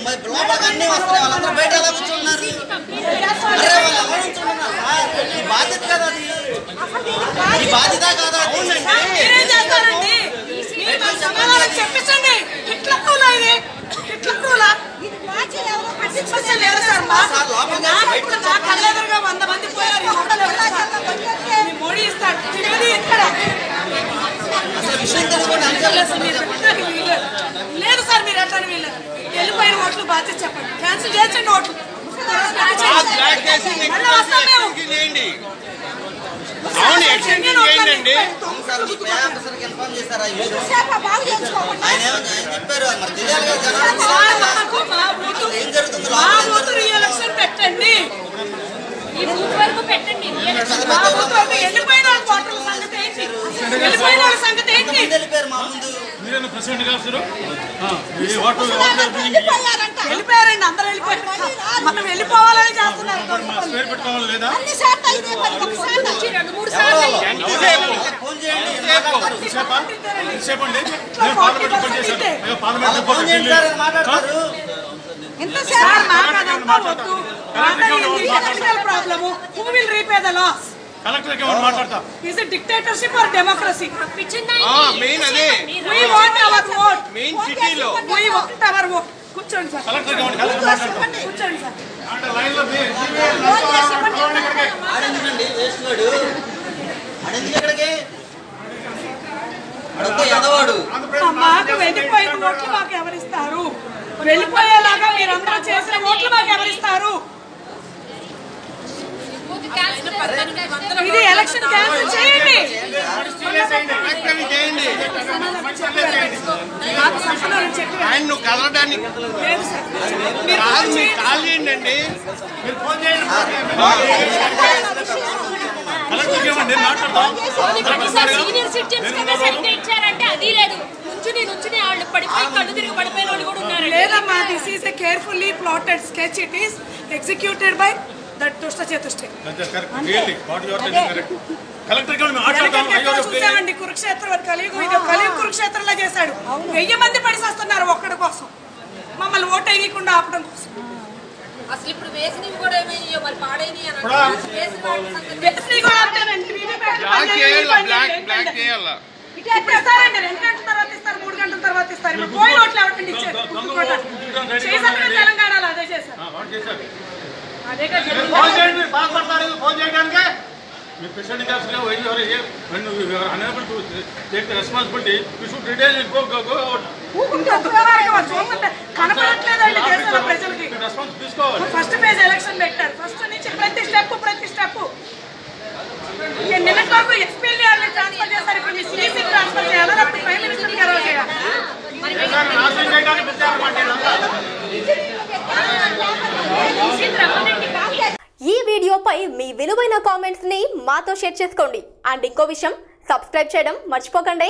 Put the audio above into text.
అన్నీ వస్తున్నాయి, వాళ్ళందరూ బయట ఎలా కూర్చున్నారు? ఈ బాధ్యత కదా, అది ఈ బాధ్యత కాదా? చెప్పించండి. ఇట్లా కూలా ఇది ఇట్లా కూలా కళ్ళెదురుగా 100 మంది పోయారు. మోడీ ఇస్తాడు, లేదు సార్. మీరు ఎట్లా వీళ్ళు వెళ్ళిపోయిన ఓట్లు బాధ్యత చెప్పండి. క్యాన్సిల్ చేయండి ఓట్లు. పెట్టండి, ఈ బూత్ వరకు పెట్టండి. వెళ్ళిపోయిన ఓటర్ల సంగతి ఏంటి? వెళ్ళిపోయిన వాళ్ళ సంగతి ఏంటి? వెళ్ళిపోయారండి, అందరూ వెళ్ళిపోయారు. మనం వెళ్ళిపోవాలని చేస్తున్నారు. Problem. Who will repay the loss? Collector ఎవరు మాట్లాడతా? Is it dictatorship or democracy? Main అదే. We want our vote. Main సిటీలో We want our vote. కూర్చోండి సార్. కలెక్టర్ ఎవరు మాట్లాడతా? కూర్చోండి సార్. అంటే లైన్ లో ఆడిందండి వేస్ట్ వాడు. ఆడింది ఎక్కడికి? ఎదవాడు. మాకు వెళ్ళిపోయిన ఓట్లు మాకు ఎవరిస్తారు? వెళ్ళిపోయేలాగా మీరందరూ చేసిన ఓట్లు మాకు ఎవరిస్తారు? ఇది ఎలక్షన్ క్యాన్సిల్ చేయండి. ఆయన నువ్వు కదలడానికి లేదు సార్. కాల్ చేయండి అండి. మీరు ఫోన్ చేయండి. కలెక్టర్ ఏమండి మాట్లాడతాం? సీనియర్ సిటిజన్స్ కదా సరిగ్గా ఇచ్చారంటే అది లేదు. నుంచుని వాళ్ళు పడిపోయి కళ్ళు తిరిగి పడిపోయిన వాళ్ళు కూడా ఉన్నారు. లేదమ్మా, this is a carefully plotted sketch. It is executed by that దుష్ట చతుష్టే. చూసామండి కురుక్షేత్రం కలియుగం. ఇది కలియుగ కురుక్షేత్రంలో చేశాడు. 1000 మంది పడిసేస్తున్నారు ఒక్కడి కోసం, మమ్మల్ని ఓటు వేయకుండా ఆపడం కోసం. అసలు ఇప్పుడు వేసినవి కూడా ఏమైనా మరి పాడైనవి అని ఇప్పుడు ఇస్తారండి. 2 గంటల తర్వాత ఇస్తారు, 3 గంటల తర్వాత ఇస్తారు. ఇప్పుడు పోయి ఓట్లు ఎవరికి ఇచ్చారు? తెలంగాణలో అదే చేశారు. అదే మీ ప్రెసిడెంట్ రెస్పాన్సిబిలిటీ కనపడట్లేదండి దేశంలో ప్రజలకి. రెస్పాన్స్ తీసుకోవాలి. ఫస్ట్ ఫేజ్ ఎలక్షన్ పెట్టారు. ఫస్ట్ నుంచి ప్రతి స్టెప్ నిన్నటి వరకు ఎక్స్పీఎల్ఏ ట్రాన్స్ఫర్ చేశారు. ఇప్పుడు మీ సిఎస్సీ ట్రాన్స్ఫర్ చేయాలా, లేకపోతే ప్రైమ్ మినిస్టర్ గారు చేయాలి? ఈ వీడియోపై మీ విలువైన కామెంట్స్ ని మాతో షేర్ చేసుకోండి. అండ్ ఇంకో విషయం, సబ్స్క్రైబ్ చేయడం మర్చిపోకండి.